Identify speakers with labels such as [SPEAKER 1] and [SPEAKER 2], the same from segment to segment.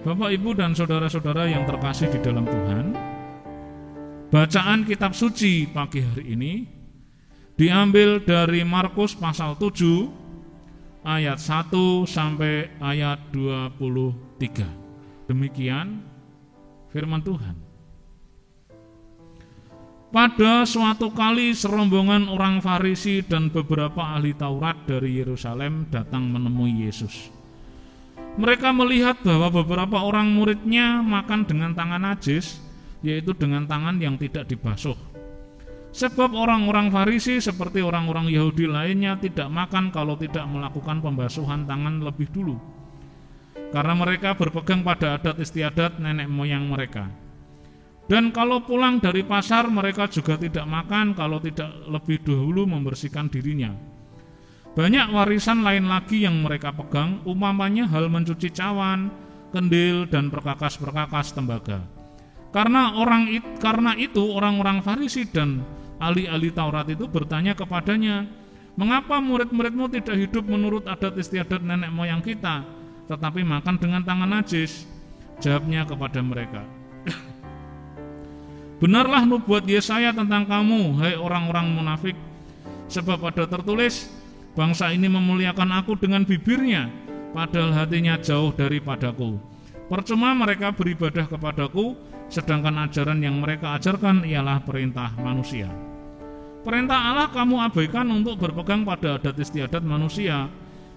[SPEAKER 1] Bapak, Ibu, dan saudara-saudara yang terkasih di dalam Tuhan, bacaan kitab suci pagi hari ini diambil dari Markus pasal 7 ayat 1 sampai ayat 23. Demikian firman Tuhan. Pada suatu kali serombongan orang Farisi dan beberapa ahli Taurat dari Yerusalem datang menemui Yesus. Mereka melihat bahwa beberapa orang muridnya makan dengan tangan najis, yaitu dengan tangan yang tidak dibasuh. Sebab orang-orang Farisi seperti orang-orang Yahudi lainnya tidak makan kalau tidak melakukan pembasuhan tangan lebih dulu, karena mereka berpegang pada adat istiadat nenek moyang mereka. Dan kalau pulang dari pasar, mereka juga tidak makan kalau tidak lebih dahulu membersihkan dirinya. Banyak warisan lain lagi yang mereka pegang, umpamanya hal mencuci cawan, kendil, dan perkakas-perkakas tembaga. Karena itu orang-orang Farisi dan ahli-ahli Taurat itu bertanya kepadanya, "Mengapa murid-muridmu tidak hidup menurut adat istiadat nenek moyang kita, tetapi makan dengan tangan najis?" Jawabnya kepada mereka, "Benarlah nubuat Yesaya tentang kamu, hai orang-orang munafik. Sebab ada tertulis, bangsa ini memuliakan aku dengan bibirnya, padahal hatinya jauh daripadaku. Percuma mereka beribadah kepadaku, sedangkan ajaran yang mereka ajarkan ialah perintah manusia. Perintah Allah kamu abaikan untuk berpegang pada adat istiadat manusia."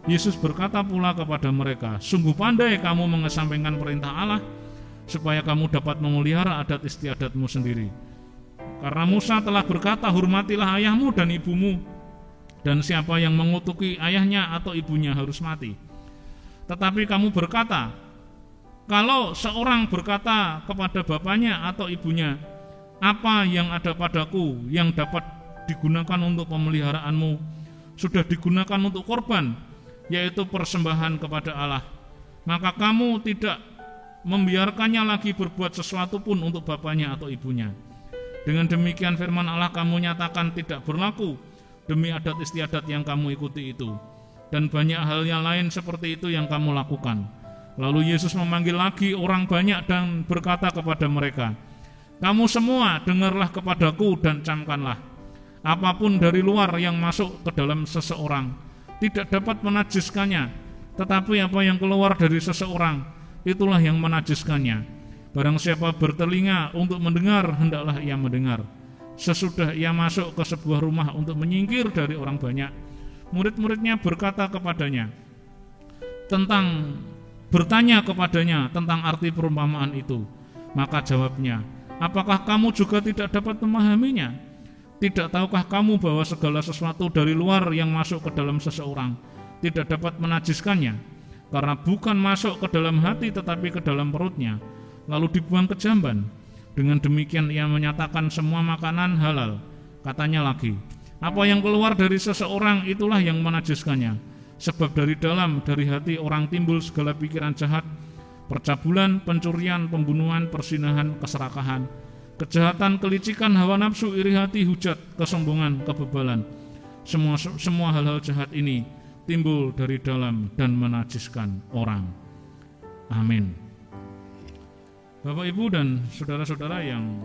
[SPEAKER 1] Yesus berkata pula kepada mereka, "Sungguh pandai kamu mengesampingkan perintah Allah, supaya kamu dapat memelihara adat istiadatmu sendiri. Karena Musa telah berkata, hormatilah ayahmu dan ibumu, dan siapa yang mengutuki ayahnya atau ibunya harus mati. Tetapi kamu berkata, kalau seorang berkata kepada bapaknya atau ibunya, apa yang ada padaku yang dapat digunakan untuk pemeliharaanmu, sudah digunakan untuk korban, yaitu persembahan kepada Allah, maka kamu tidak membiarkannya lagi berbuat sesuatu pun untuk bapaknya atau ibunya. Dengan demikian firman Allah kamu nyatakan tidak berlaku demi adat istiadat yang kamu ikuti itu, dan banyak hal yang lain seperti itu yang kamu lakukan." Lalu Yesus memanggil lagi orang banyak dan berkata kepada mereka, "Kamu semua dengarlah kepadaku dan camkanlah. Apapun dari luar yang masuk ke dalam seseorang tidak dapat menajiskannya, tetapi apa yang keluar dari seseorang itulah yang menajiskannya. Barang siapa bertelinga untuk mendengar, hendaklah ia mendengar." Sesudah ia masuk ke sebuah rumah untuk menyingkir dari orang banyak, murid-muridnya bertanya kepadanya tentang arti perumpamaan itu. Maka jawabnya, "Apakah kamu juga tidak dapat memahaminya? Tidak tahukah kamu bahwa segala sesuatu dari luar yang masuk ke dalam seseorang tidak dapat menajiskannya? Karena bukan masuk ke dalam hati tetapi ke dalam perutnya, lalu dibuang ke jamban. Dengan demikian ia menyatakan semua makanan halal." Katanya lagi, "Apa yang keluar dari seseorang itulah yang menajiskannya. Sebab dari dalam, dari hati orang timbul segala pikiran jahat, percabulan, pencurian, pembunuhan, persinahan, keserakahan, kejahatan, kelicikan, hawa nafsu, iri hati, hujat, kesombongan, kebebalan. Semua hal-hal jahat ini timbul dari dalam dan menajiskan orang." Amin. Bapak, Ibu, dan saudara-saudara yang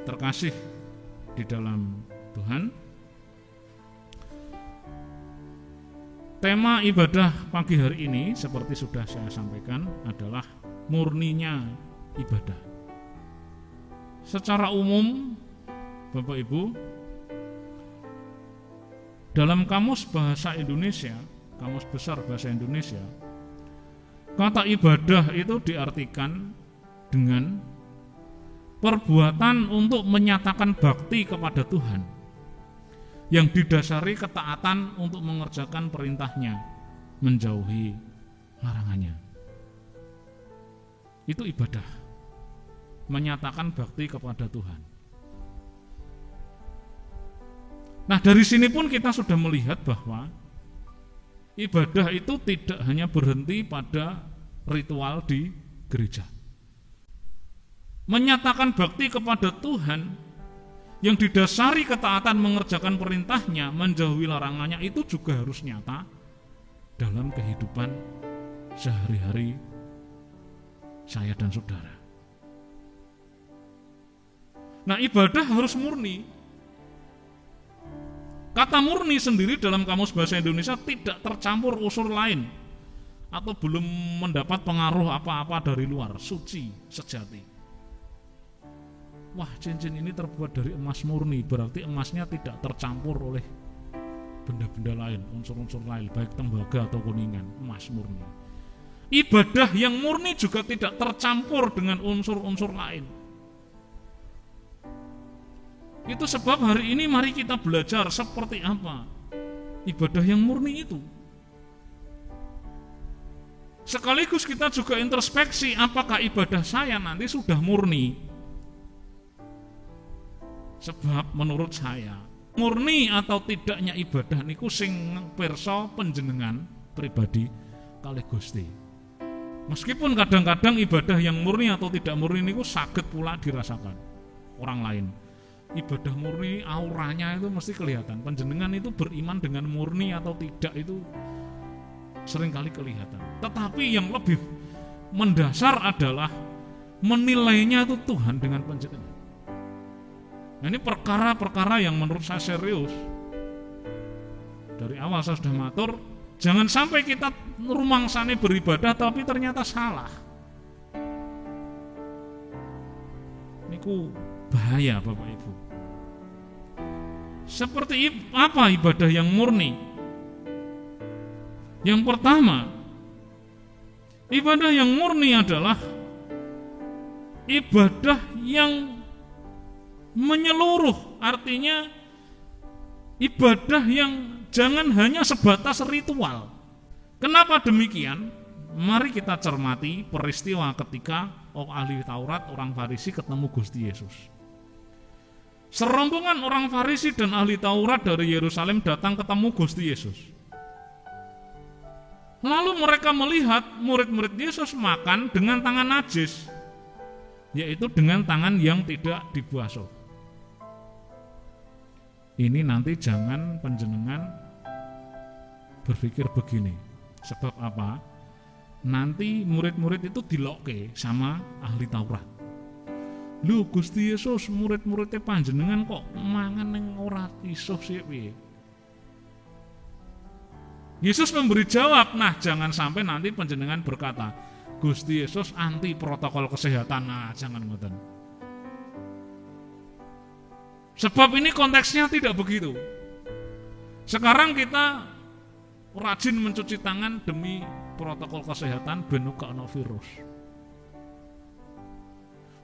[SPEAKER 1] terkasih di dalam Tuhan, tema ibadah pagi hari ini seperti sudah saya sampaikan adalah murninya ibadah. Secara umum, Bapak Ibu, dalam Kamus Bahasa Indonesia, Kamus Besar Bahasa Indonesia, kata ibadah itu diartikan dengan perbuatan untuk menyatakan bakti kepada Tuhan yang didasari ketaatan untuk mengerjakan perintahnya, menjauhi larangannya. Itu ibadah, menyatakan bakti kepada Tuhan. Nah, dari sini pun kita sudah melihat bahwa ibadah itu tidak hanya berhenti pada ritual di gereja. Menyatakan bakti kepada Tuhan yang didasari ketaatan mengerjakan perintahnya, menjauhi larangannya, itu juga harus nyata dalam kehidupan sehari-hari saya dan saudara. Nah, ibadah harus murni. Kata murni sendiri dalam Kamus Bahasa Indonesia tidak tercampur unsur lain atau belum mendapat pengaruh apa-apa dari luar, suci, sejati. Wah, cincin ini terbuat dari emas murni, berarti emasnya tidak tercampur oleh benda-benda lain, unsur-unsur lain, baik tembaga atau kuningan, emas murni. Ibadah yang murni juga tidak tercampur dengan unsur-unsur lain. Itu sebab hari ini mari kita belajar seperti apa ibadah yang murni itu. Sekaligus kita juga introspeksi, apakah ibadah saya nanti sudah murni. Sebab menurut saya, murni atau tidaknya ibadah niku sing pirsa panjenengan pribadi kalih Gusti. Meskipun kadang-kadang ibadah yang murni atau tidak murni niku saged pula dirasakan orang lain. Ibadah murni auranya itu mesti kelihatan. Panjenengan itu beriman dengan murni atau tidak itu seringkali kelihatan. Tetapi yang lebih mendasar adalah menilainya itu Tuhan dengan panjenengan. Nah, ini perkara-perkara yang menurut saya serius. Dari awal saya sudah matur, jangan sampai kita rumangsane beribadah tapi ternyata salah. Niku bahaya Bapak Ibu. Seperti apa ibadah yang murni? Yang pertama, ibadah yang murni adalah ibadah yang menyeluruh, artinya ibadah yang jangan hanya sebatas ritual. Kenapa demikian? Mari kita cermati peristiwa ketika ahli Taurat, orang Farisi ketemu Gusti Yesus. Serombongan orang Farisi dan ahli Taurat dari Yerusalem datang ketemu Gusti Yesus. Lalu mereka melihat murid-murid Yesus makan dengan tangan najis, yaitu dengan tangan yang tidak dibasuh. Ini nanti jangan panjenengan berpikir begini. Sebab apa? Nanti murid-murid itu dilokke sama ahli Taurat. Lho Gusti Yesus, murid-muridnya panjenengan kok mangan ning ora iso sih piye? Yesus memberi jawab, nah jangan sampai nanti panjenengan berkata, Gusti Yesus anti protokol kesehatan. Nah, jangan ngoten. Sebab ini konteksnya tidak begitu. Sekarang kita rajin mencuci tangan demi protokol kesehatan ben ora ana virus.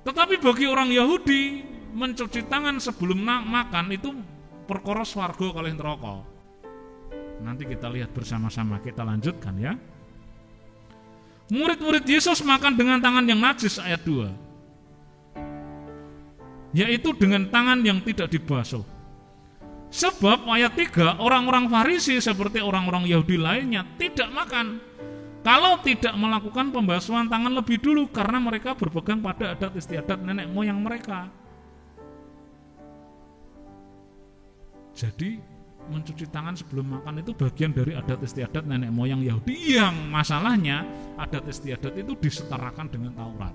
[SPEAKER 1] Tetapi bagi orang Yahudi, mencuci tangan sebelum makan itu perkara swarga kalih neraka. Nanti kita lihat bersama-sama, kita lanjutkan ya. Murid-murid Yesus makan dengan tangan yang najis, ayat 2. Yaitu dengan tangan yang tidak dibasuh. Sebab ayat 3, orang-orang Farisi seperti orang-orang Yahudi lainnya tidak makan kalau tidak melakukan pembasuhan tangan lebih dulu, karena mereka berpegang pada adat istiadat nenek moyang mereka. Jadi mencuci tangan sebelum makan itu bagian dari adat istiadat nenek moyang Yahudi, yang masalahnya adat istiadat itu disetarakan dengan Taurat.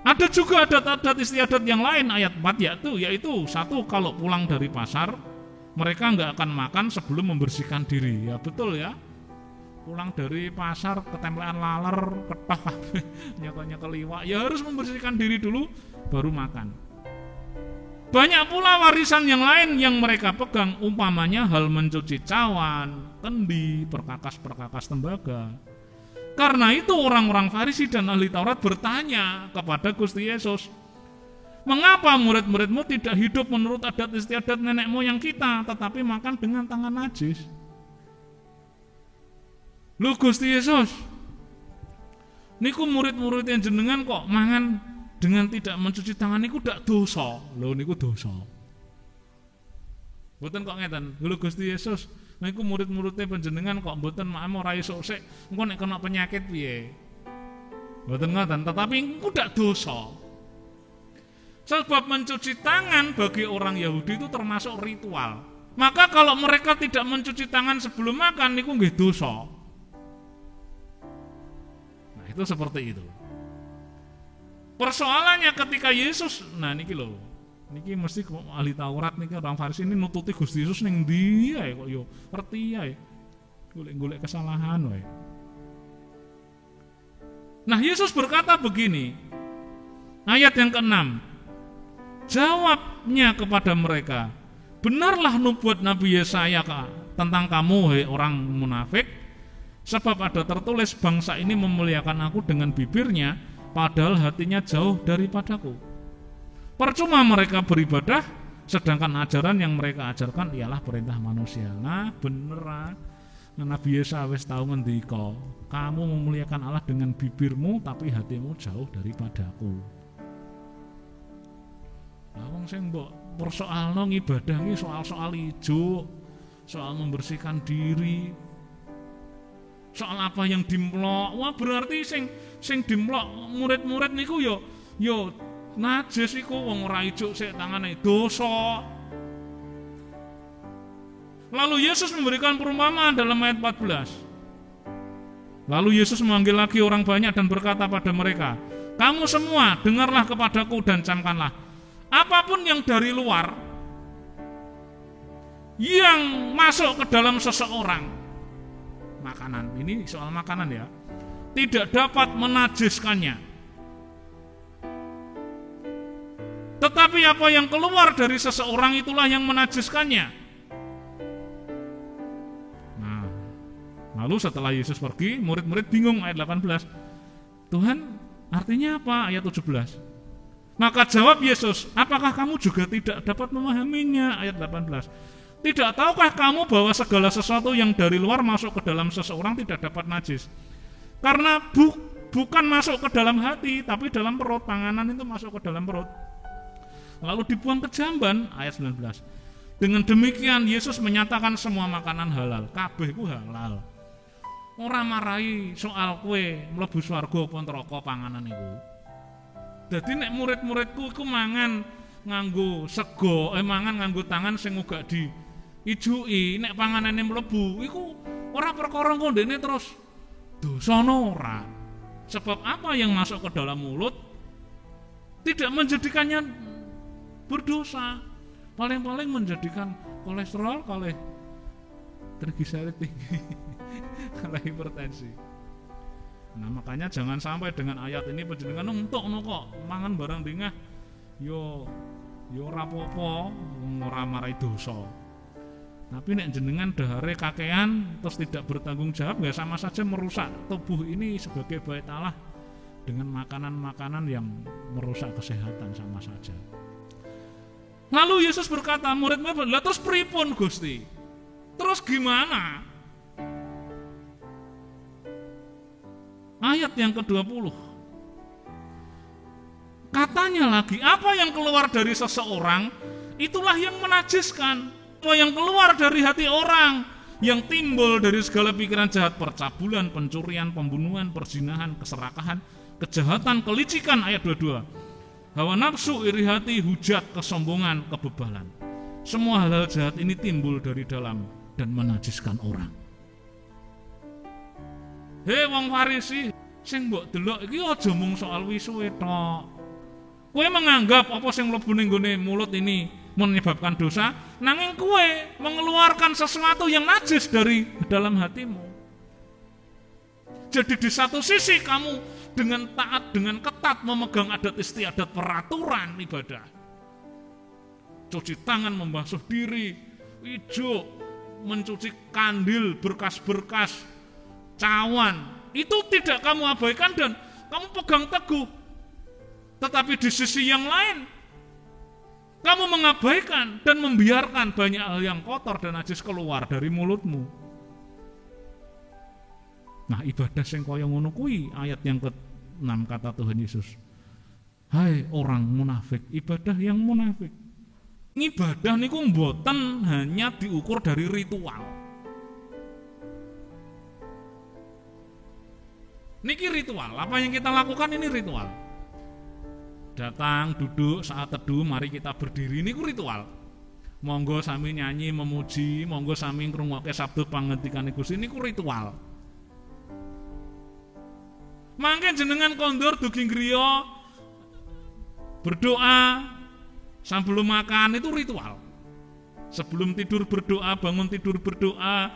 [SPEAKER 1] Ada juga adat-adat istiadat yang lain, ayat 4 yaitu satu, kalau pulang dari pasar mereka nggak akan makan sebelum membersihkan diri. Ya betul ya, pulang dari pasar ketempelan laler, ketok nyekel liwak, ya harus membersihkan diri dulu baru makan. Banyak pula warisan yang lain yang mereka pegang, umpamanya hal mencuci cawan, kendi, perkakas-perkakas tembaga. Karena itu orang-orang Farisi dan ahli Taurat bertanya kepada Gusti Yesus, mengapa murid-muridmu tidak hidup menurut adat istiadat nenek moyang kita, tetapi makan dengan tangan najis? Lu Gusti Yesus, niku murid-murid yang jenengan kok mangan dengan tidak mencuci tangan niku dak dosa. Lho niku dosa. Mboten kok ngeten. Lho Gusti Yesus, niku murid-muridnya panjenengan kok mboten mak ora iso sik engko nek kena penyakit piye. Mboten ngoten, tetapi niku dak dosa. Sebab mencuci tangan bagi orang Yahudi itu termasuk ritual. Maka kalau mereka tidak mencuci tangan sebelum makan niku nggih dosa. itu seperti itu. Persoalannya ketika Yesus, nah niki lho, niki mesti ahli Taurat niki orang Farisi ini nututi Gusti Yesus ning ndi ae kok yo ngerti ae. Golek-golek kesalahan wae. Nah, Yesus berkata begini. Ayat yang ke-6. Jawabnya kepada mereka, benarlah nubuat Nabi Yesaya tentang kamu, hai orang munafik, sebab ada tertulis bangsa ini memuliakan aku dengan bibirnya, padahal hatinya jauh daripadaku. Percuma mereka beribadah, sedangkan ajaran yang mereka ajarkan ialah perintah manusia. Nah, bener. Nabi Yesaya wis tau ngendika, kamu memuliakan Allah dengan bibirmu, tapi hatimu jauh daripadaku. Lah wong sing mbok persoalno ibadah iki soal-soal ijo, soal membersihkan diri, soal apa yang dimlok. Wah, berarti sing dimlok murid-murid niku yo najis iku, wong ora ijo sik tangane dosa. Lalu Yesus memberikan perumpamaan dalam ayat 14. Lalu Yesus memanggil lagi orang banyak dan berkata pada mereka, kamu semua dengarlah kepadaku dan camkanlah. Apapun yang dari luar yang masuk ke dalam seseorang, makanan, ini soal makanan ya, tidak dapat menajiskannya. Tetapi apa yang keluar dari seseorang itulah yang menajiskannya. Lalu setelah Yesus pergi, murid-murid bingung ayat 18. Tuhan, artinya apa ayat 17? Maka jawab Yesus, apakah kamu juga tidak dapat memahaminya ayat 18? Tidak tahukah kamu bahwa segala sesuatu yang dari luar masuk ke dalam seseorang tidak dapat najis? Karena bukan masuk ke dalam hati, tapi dalam perut. Panganan itu masuk ke dalam perut, lalu dibuang ke jamban ayat 19. Dengan demikian Yesus menyatakan semua makanan halal. Kabeh ku halal. Ora marahi soal kue mlebu swarga apa neraka panganan iku. Dadi nek murid-muridku iku mangan nganggo sego, mangan nganggo tangan sing uga diijuki, nek panganane mlebu iku ora perkara kondene terus dosana ora. Sebab apa yang masuk ke dalam mulut tidak menjadikannya berdosa. Paling-paling menjadikan kolesterol, kalih trigliserid tinggi, kalih hipertensi. Nah, makanya jangan sampai dengan ayat ini panjenengan entokno kok mangan barang dingah yo ora apa-apa, ora marai dosa. Tapi nek jenengan dahare kakean terus tidak bertanggung jawab, ya sama saja merusak tubuh ini sebagai bait Allah dengan makanan-makanan yang merusak kesehatan sama saja. Lalu Yesus berkata, murid-murid, "Lah terus pripun Gusti? Terus gimana?" Ayat yang ke-20. Katanya lagi, apa yang keluar dari seseorang itulah yang menajiskan. Apa yang keluar dari hati orang, yang timbul dari segala pikiran jahat, percabulan, pencurian, pembunuhan, perzinahan, keserakahan, kejahatan, kelicikan, ayat 22. Hawa nafsu, iri hati, hujat, kesombongan, kebebalan. Semua hal-hal jahat ini timbul dari dalam dan menajiskan orang. Hei wong Farisi, sing mbok delok iki aja mung soal wisuwe tok. Kowe menganggap apa sing mlebu ning gone mulut ini menyebabkan dosa, nanging kowe mengeluarkan sesuatu yang najis dari dalam hatimu. Jadi di satu sisi kamu dengan taat, dengan ketat memegang adat istiadat peraturan ibadah, cuci tangan, membasuh diri, ijo, mencuci kandil, berkas-berkas, cawan, itu tidak kamu abaikan dan kamu pegang teguh. Tetapi di sisi yang lain, kamu mengabaikan dan membiarkan banyak hal yang kotor dan najis keluar dari mulutmu. Nah, ibadah sing kaya ngono kuwi ayat yang ke-6 kata Tuhan Yesus. Hai orang munafik, ibadah yang munafik. Ibadah niku mboten hanya diukur dari ritual. Niki ritual, apa yang kita lakukan ini ritual. Datang, duduk, saat teduh, mari kita berdiri, niku ritual. Monggo sami nyanyi memuji, monggo sami ngrungokke sabda pangantikane Gusti, niku ritual. Mangke jenengan kondur dugi griya berdoa sebelum makan, itu ritual. Sebelum tidur berdoa, bangun tidur berdoa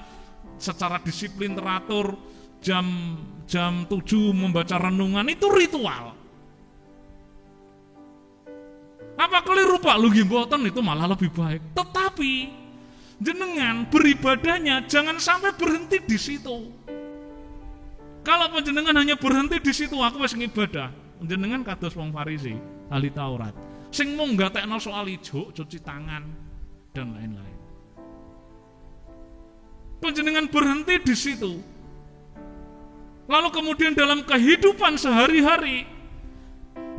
[SPEAKER 1] secara disiplin teratur, jam 7 membaca renungan, itu ritual. Apa keliru Pak? Lu gimboten, itu malah lebih baik. Tetapi jenengan beribadahnya jangan sampai berhenti di situ. Kalau panjenengan hanya berhenti di situ, aku wis ngibadah, jenengan kados wong Farisi, ahli Taurat, sing mung nggatekno soal ijuk, cuci tangan dan lain-lain. Panjenengan berhenti di situ. Lalu kemudian dalam kehidupan sehari-hari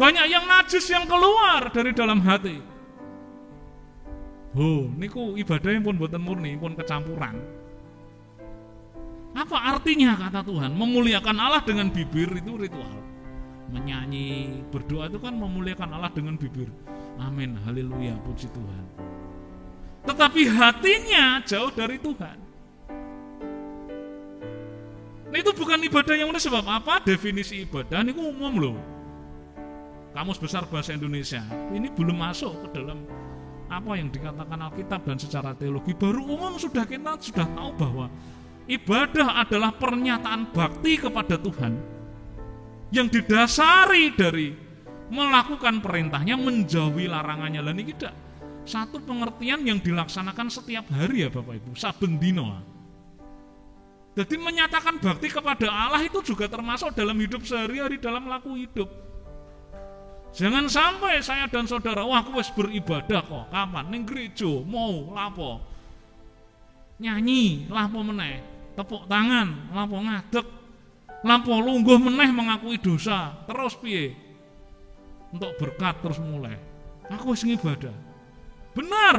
[SPEAKER 1] banyak yang najis yang keluar dari dalam hati. Niku ibadahnya pun boten murni, pun kecampuran. Apa artinya kata Tuhan? Memuliakan Allah dengan bibir itu ritual. Menyanyi, berdoa itu kan memuliakan Allah dengan bibir. Amin, haleluya, puji Tuhan. Tetapi hatinya jauh dari Tuhan. Nah, itu bukan ibadah yang benar. Sebab apa? Definisi ibadah ini umum loh. Kamus Besar Bahasa Indonesia ini belum masuk ke dalam apa yang dikatakan Alkitab dan secara teologi. Baru umum kita sudah tahu bahwa ibadah adalah pernyataan bakti kepada Tuhan yang didasari dari melakukan perintahnya, menjauhi larangannya. Dan ini tidak satu pengertian yang dilaksanakan setiap hari ya Bapak Ibu, saben dino. Jadi menyatakan bakti kepada Allah itu juga termasuk dalam hidup sehari-hari, dalam laku hidup. Jangan sampai saya dan saudara, wah aku wis beribadah kok, kapan? Ning gereja, mau lapo? Nyanyi, lapo meneh, tepuk tangan, lapo ngadeg, lapo lungguh meneh mengakui dosa, terus piye? Untuk berkat terus mulai. Aku wis ngibadah. Benar.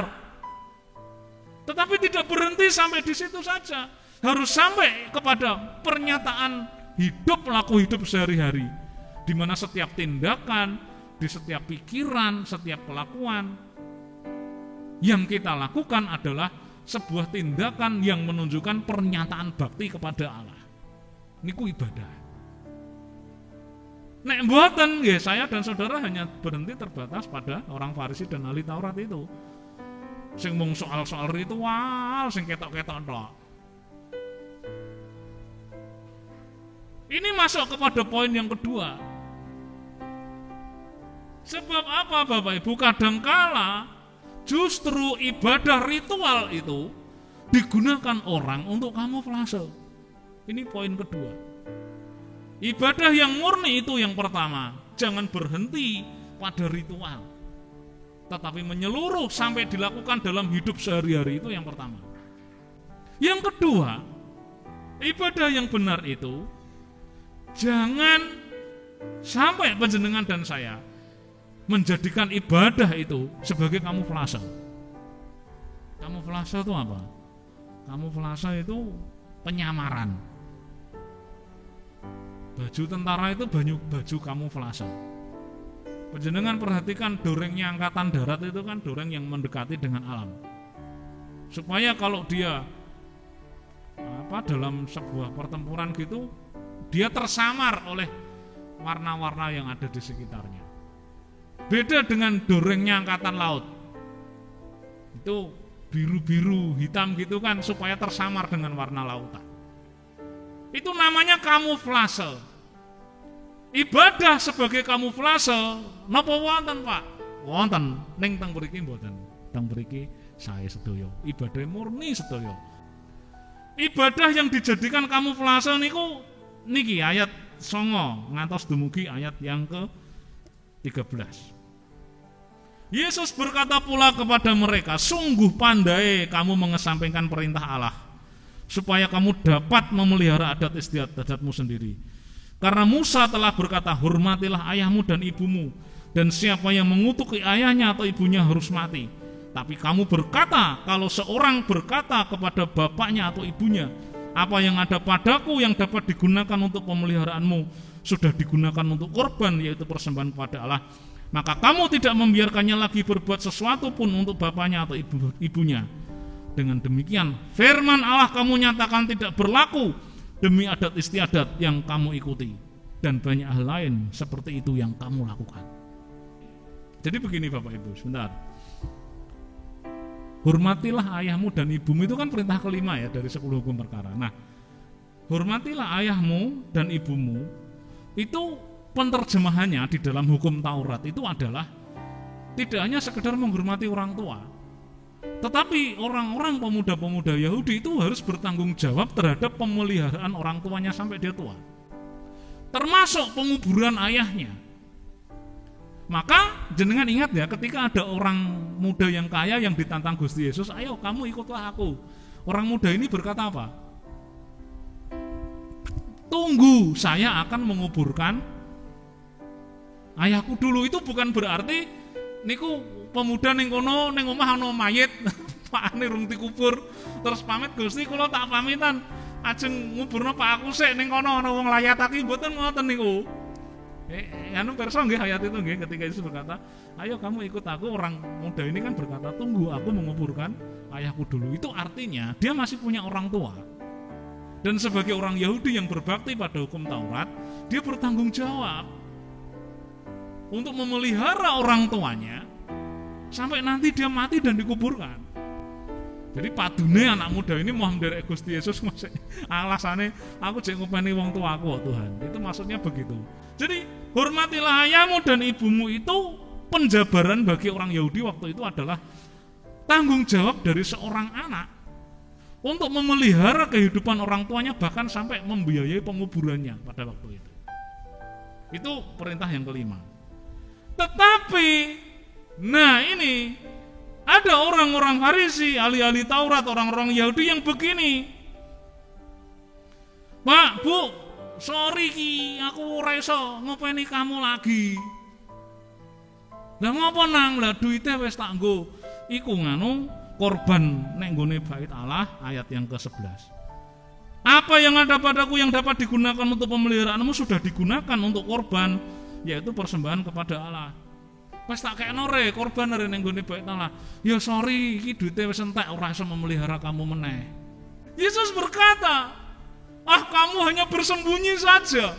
[SPEAKER 1] Tetapi tidak berhenti sampai di situ saja. Harus sampai kepada pernyataan hidup, laku hidup sehari-hari, di mana setiap tindakan, di setiap pikiran, setiap kelakuan yang kita lakukan adalah sebuah tindakan yang menunjukkan pernyataan bakti kepada Allah. Niku ibadah. Nek mboten nggih, saya dan saudara hanya berhenti terbatas pada orang Farisi dan ahli Taurat itu. Sing mung soal-soal ritual, sing ketok-ketok tok. Ini masuk kepada poin yang kedua. Sebab apa Bapak Ibu? Kadangkala justru ibadah ritual itu digunakan orang untuk kamuflase. Ini poin kedua. Ibadah yang murni itu yang pertama, jangan berhenti pada ritual, tetapi menyeluruh sampai dilakukan dalam hidup sehari-hari, itu yang pertama. Yang kedua, ibadah yang benar itu jangan sampai panjenengan dan saya menjadikan ibadah itu sebagai kamuflase. Kamuflase itu apa? Kamuflase itu penyamaran. Baju tentara itu baju kamuflase. Panjenengan perhatikan dorengnya angkatan darat itu kan doreng yang mendekati dengan alam. Supaya kalau dia dalam sebuah pertempuran gitu, dia tersamar oleh warna-warna yang ada di sekitarnya. Beda dengan dorengnya angkatan laut. Itu biru-biru, hitam gitu kan, supaya tersamar dengan warna lautan. Itu namanya kamuflase. Ibadah sebagai kamuflase, napa wonten Pak? Wonten, ning teng mriki mboten. Teng mriki saya sedaya ibadah murni sedaya. Ibadah yang dijadikan kamuflase niku niki ayat 9 ngantos dumugi ayat yang ke-13. Yesus berkata pula kepada mereka, sungguh pandai kamu mengesampingkan perintah Allah, supaya kamu dapat memelihara adat istiadatmu sendiri. Karena Musa telah berkata, hormatilah ayahmu dan ibumu, dan siapa yang mengutuki ayahnya atau ibunya harus mati. Tapi kamu berkata, kalau seorang berkata kepada bapaknya atau ibunya, apa yang ada padaku yang dapat digunakan untuk pemeliharaanmu, sudah digunakan untuk korban, yaitu persembahan kepada Allah, maka kamu tidak membiarkannya lagi berbuat sesuatu pun untuk bapaknya atau ibunya. Dengan demikian, firman Allah kamu nyatakan tidak berlaku demi adat istiadat yang kamu ikuti. dan banyak hal lain seperti itu yang kamu lakukan. Jadi begini Bapak Ibu, sebentar. Hormatilah ayahmu dan ibumu, itu kan perintah kelima ya dari 10 hukum perkara. Nah, hormatilah ayahmu dan ibumu, itu penerjemahannya di dalam hukum Taurat itu adalah tidak hanya sekedar menghormati orang tua, tetapi orang-orang pemuda-pemuda Yahudi itu harus bertanggung jawab terhadap pemeliharaan orang tuanya sampai dia tua, termasuk penguburan ayahnya. Maka jenengan ingat ya, ketika ada orang muda yang kaya yang ditantang Gusti Yesus, ayo kamu ikutlah aku. Orang muda ini berkata apa? Tunggu, saya akan menguburkan ayahku dulu. Itu bukan berarti niku pemuda ning kono ning omah ana mayit, pakane rung dikubur, terus pamit Gusti kula tak pamitan, ajeng nguburno Pak aku sik ning kono ana wong layatake, mboten ngoten niku. Anu perso nggih ayat itu nggih, ketika Yesus berkata, "Ayo kamu ikut aku." Orang muda ini kan berkata, "Tunggu, aku menguburkan ayahku dulu." Itu artinya dia masih punya orang tua. Dan sebagai orang Yahudi yang berbakti pada hukum Taurat, dia bertanggung jawab untuk memelihara orang tuanya sampai nanti dia mati dan dikuburkan. Jadi padune anak muda ini mau menderek Gusti Yesus masih alasannya aku jek ngopeni wong tuaku Tuhan. Itu maksudnya begitu. Jadi hormatilah ayahmu dan ibumu itu penjabaran bagi orang Yahudi waktu itu adalah tanggung jawab dari seorang anak untuk memelihara kehidupan orang tuanya, bahkan sampai membiayai penguburannya pada waktu itu. Itu perintah yang kelima. Tetapi, nah ini ada orang-orang Farisi, ahli-ahli Taurat, orang-orang Yahudi yang begini. Pak, Bu, sorry ki, aku ora iso ngopeni kamu lagi. Lah ngopo nang? Lah duite wis tak nggo. Iku nganu korban nek nggone bait Allah ayat yang ke-11. Apa yang ada padaku yang dapat digunakan untuk pemeliharaanmu sudah digunakan untuk korban, yaitu persembahan kepada Allah. Pas tak kekno re korban re ning nggone bait Allah. Ya sorry, iki duite wis entek ora iso memelihara kamu meneh. Yesus berkata, "Ah, kamu hanya bersembunyi saja.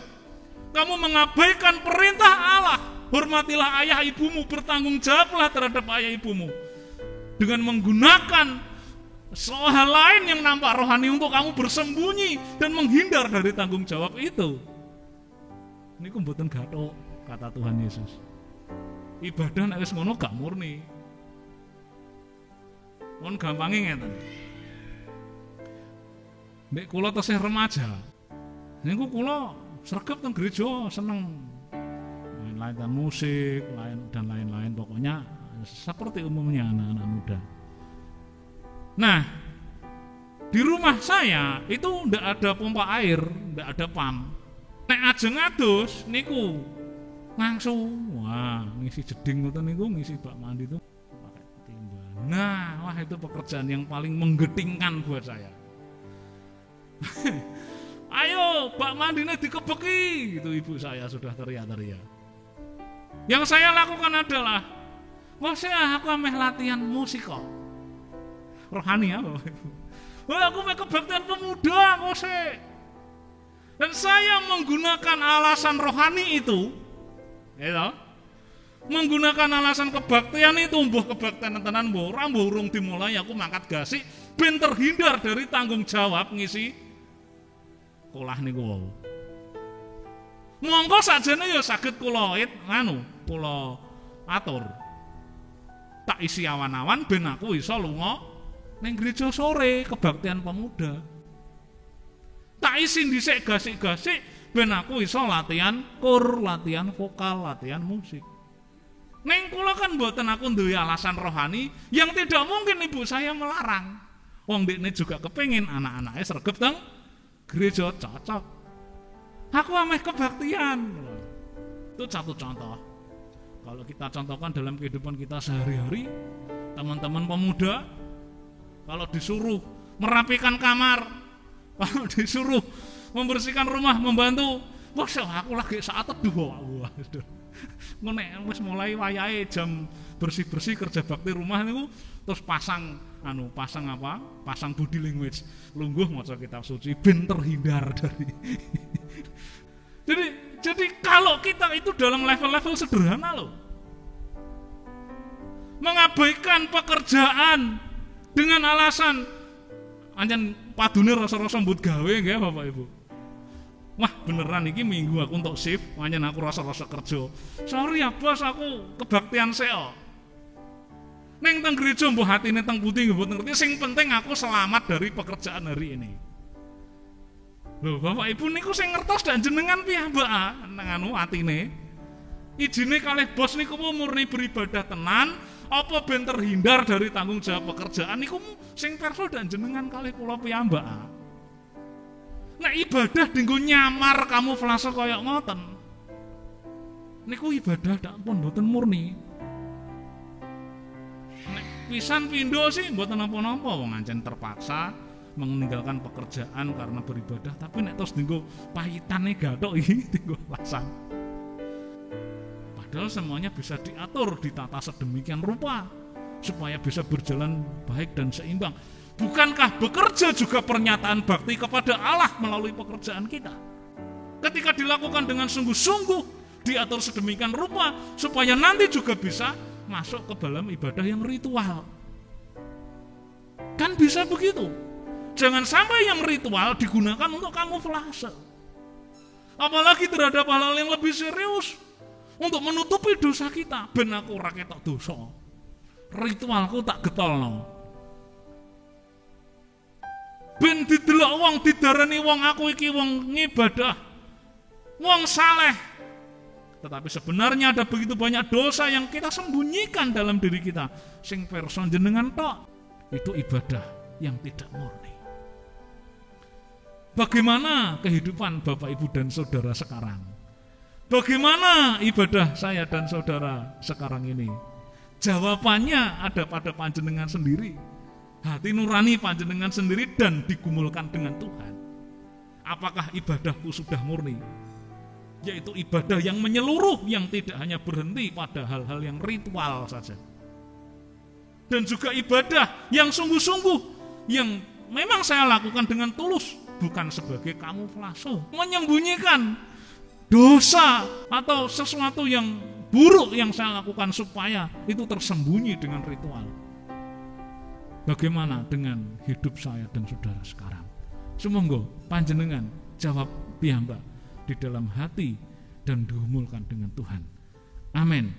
[SPEAKER 1] Kamu mengabaikan perintah Allah. Hormatilah ayah ibumu, bertanggung jawablah terhadap ayah ibumu. Dengan menggunakan hal lain yang nampak rohani untuk kamu bersembunyi dan menghindar dari tanggung jawab itu." Ini mboten gathuk, kata Tuhan Yesus. Ibadah nek wis ngono gak murni. Mun gampange ngeten. Nek kula tesih remaja, niku kula sregep teng gereja, seneng main musik, dan lain-lain, pokoknya seperti umumnya anak-anak muda. Nah, di rumah saya itu ndak ada pompa air, ndak ada pam. Nek ajeng adus niku langsung, wah ngisi jeding ngoten niku, ngisi bak mandi itu pakai timba. Nah, wah itu pekerjaan yang paling menggetingkan buat saya. Ayo bak mandinya dikebeki, gitu ibu saya sudah teriak-teriak. Yang saya lakukan adalah, wah saya aku ameh latihan musik kok. Rohani ya Bapak Ibu. Wah aku ameh kebaktian pemuda kok sih. Dan saya menggunakan alasan rohani itu, menggunakan alasan kebaktian itu, mbuh kebaktian tenan mbuh ora mbuh urung dimulai aku mangkat gasik ben terhindar dari tanggung jawab ngisi sekolah niku wau. Monggo sakjane ya saged kula atur. Tak isi awan-awan ben aku iso lunga ning gereja sore kebaktian pemuda. Tak isi dhisik gasik-gasik ben aku iso latihan kur, latihan vokal, latihan musik. Neng kula kan mboten aku duwe alasan rohani yang tidak mungkin ibu saya melarang. Wong dekne juga kepengin anak-anaknya sregep teng gereja, cocok. Aku ameh kebaktian. Itu satu contoh. Kalau kita contohkan dalam kehidupan kita sehari-hari, teman-teman pemuda kalau disuruh merapikan kamar, kalau disuruh membersihkan rumah, membantu, wah aku lagi saat teduh. Nek wis mulai wayahe jam bersih-bersih kerja bakti rumah niku terus pasang body language, lungguh maca kitab suci ben terhindar dari. Jadi Jadi kalau kita itu dalam level-level sederhana loh, mengabaikan pekerjaan dengan alasan anjen padune rasa-rasa mbut gawe nggih Bapak Ibu. Wah beneran iki minggu aku untuk shift, anjen aku rasa-rasa kerja. Sorry ya bos, aku kebaktian seo. Neng teng gereja mbuh hatine teng putih mboten ngerti, sing penting aku selamat dari pekerjaan hari ini. Loh Bapak Ibu niku sing ngertos dan jenengan piyambak nang anu atine. Ijine kalih bos niku murni beribadah tenan apa ben terhindar dari tanggung jawab pekerjaan niku sing perso dan jenengan kalih kula piyambak. Nek ibadah dinggo nyamar kamuflase kaya ngoten niku ibadah dak pun mboten murni. Nek pisan pindho sih mboten napa-napa wong ancen terpaksa meninggalkan pekerjaan karena beribadah, tapi nek terus dinggo pahitane gathok iki dinggo alasan. Padahal semuanya bisa diatur, ditata sedemikian rupa supaya bisa berjalan baik dan seimbang. Bukankah bekerja juga pernyataan bakti kepada Allah melalui pekerjaan kita? Ketika dilakukan dengan sungguh-sungguh, diatur sedemikian rupa supaya nanti juga bisa masuk ke dalam ibadah yang ritual. Kan bisa begitu. Jangan sampai yang ritual digunakan untuk kamuflase. Apalagi terhadap hal-hal yang lebih serius, untuk menutupi dosa kita. Ben aku ora ketok dosa, ritualku tak getolno. Ben didelok wong didarani wong aku iki wong ngibadah, wong saleh. Tetapi sebenarnya ada begitu banyak dosa yang kita sembunyikan dalam diri kita. Sing person jenengan tok. Itu ibadah yang tidak murni. Bagaimana kehidupan Bapak Ibu dan Saudara sekarang? Bagaimana ibadah saya dan saudara sekarang ini? Jawabannya ada pada panjenengan sendiri. Hati nurani panjenengan sendiri dan digumulkan dengan Tuhan. Apakah ibadahku sudah murni? Yaitu ibadah yang menyeluruh, yang tidak hanya berhenti pada hal-hal yang ritual saja. Dan juga ibadah yang sungguh-sungguh, yang memang saya lakukan dengan tulus, bukan sebagai kamuflase, menyembunyikan dosa atau sesuatu yang buruk yang saya lakukan supaya itu tersembunyi dengan ritual. Bagaimana dengan hidup saya dan saudara sekarang? Sumangga panjenengan jawab piyambak di dalam hati dan dihumulkan dengan Tuhan. Amin.